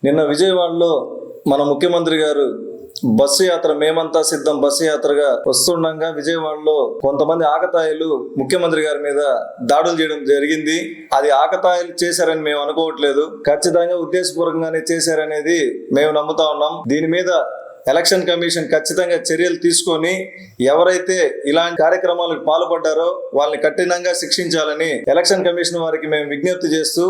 నిన్న విజయవాడలో మన ముఖ్యమంత్రి గారు బస్సు యాత్ర మేమంతా సిద్ధం బస్సు యాత్రగా వస్తుండగా విజయవాడలో కొంతమంది ఆకతాయిలు ముఖ్యమంత్రి గారి మీద దాడులు చేయడం జరిగింది. అది ఆకతాయిలు చేశారని మేము అనుకోవట్లేదు, ఖచ్చితంగా ఉద్దేశపూర్వకంగానే చేశారనేది మేము నమ్ముతా ఉన్నాం. దీని మీద ఎలక్షన్ కమిషన్ ఖచ్చితంగా చర్యలు తీసుకొని ఎవరైతే ఇలాంటి కార్యక్రమాలకు పాల్పడ్డారో వాళ్ళని కఠినంగా శిక్షించాలని ఎలక్షన్ కమిషన్ వారికి మేము విజ్ఞప్తి చేస్తూ,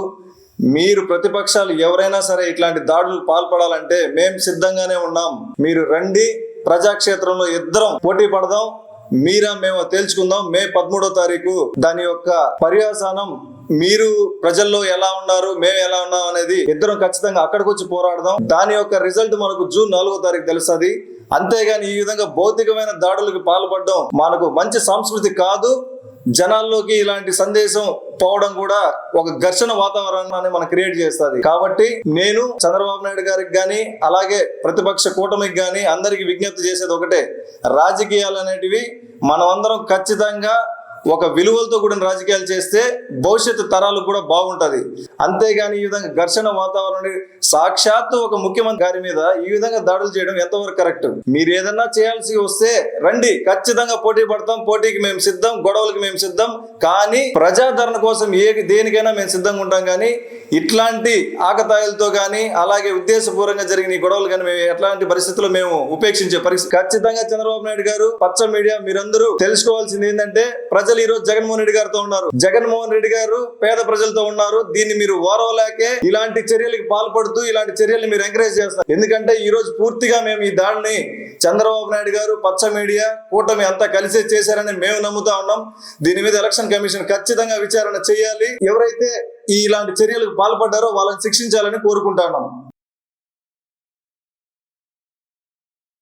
మీరు ప్రతిపక్షాలు ఎవరైనా సరే ఇట్లాంటి దాడులు పాల్పడాలంటే మేము సిద్ధంగానే ఉన్నాం. మీరు రండి, ప్రజాక్షేత్రంలో ఇద్దరం పోటీ పడదాం, మీరా మేము తేల్చుకుందాం. మే 13వ తారీఖు దాని యొక్క పర్యవసానం మీరు ప్రజల్లో ఎలా ఉన్నారు, మేము ఎలా ఉన్నాం అనేది ఇద్దరం ఖచ్చితంగా అక్కడికి వచ్చి పోరాడదాం. దాని యొక్క రిజల్ట్ మనకు జూన్ 4వ తారీఖు తెలుస్తుంది. అంతేగాని ఈ విధంగా భౌతికమైన దాడులకు పాల్పడడం మనకు మంచి సంస్కృతి కాదు. జనాల్లోకి ఇలాంటి సందేశం పోవడం కూడా ఒక ఘర్షణ వాతావరణాన్ని మనం క్రియేట్ చేస్తుంది. కాబట్టి నేను చంద్రబాబు నాయుడు గారికి కానీ అలాగే ప్రతిపక్ష కూటమికి కానీ అందరికి విజ్ఞప్తి చేసేది ఒకటే, రాజకీయాలు అనేటివి మనమందరం ఖచ్చితంగా ఒక విలువలతో కూడిన రాజకీయాలు చేస్తే భవిష్యత్తు తరాలు కూడా బాగుంటది. అంతేగాని ఈ విధంగా ఘర్షణ వాతావరణం సాక్షాత్తు ఒక ముఖ్యమంత్రి గారి మీద ఈ విధంగా దాడులు చేయడం ఎంతవరకు కరెక్ట్? మీరు ఏదన్నా చేయాల్సి వస్తే రండి, ఖచ్చితంగా పోటీ పడతాం, పోటీకి మేము సిద్ధం, గొడవలకు మేము సిద్ధం. కానీ ప్రజాదరణ కోసం దేనికైనా మేము సిద్ధంగా ఉంటాం. కానీ ఇట్లాంటి ఆకతాయిలతో కానీ అలాగే ఉద్దేశపూర్వకంగా జరిగిన ఈ గొడవలు కానీ మేము ఎట్లాంటి పరిస్థితుల్లో మేము ఉపేక్షించే పరిస్థితి. ఖచ్చితంగా చంద్రబాబు నాయుడు గారు, పచ్చ మీడియా, మీరందరూ తెలుసుకోవాల్సింది ఏంటంటే ప్రజలు ఈ రోజు జగన్మోహన్ రెడ్డి గారితో ఉన్నారు. జగన్మోహన్ రెడ్డి గారు పేద ప్రజలతో ఉన్నారు. దీన్ని మీరు ఓరవలేకే ఇలాంటి చర్యలకు పాల్పడుతూ ఇలాంటి చర్యలు మీరు ఎంకరేజ్ చేస్తారు. ఎందుకంటే ఈ రోజు పూర్తిగా మేము ఈ దాడిని చంద్రబాబు నాయుడు గారు, పచ్చ మీడియా, కూటమి అంతా కలిసే చేశారని మేము నమ్ముతా ఉన్నాం. దీని మీద ఎలక్షన్ కమిషన్ ఖచ్చితంగా విచారణ చేయాలి. ఎవరైతే ఇలాంటి చర్యలకు పాల్పడ్డారో వాళ్ళని శిక్షించాలని కోరుకుంటా ఉన్నాం.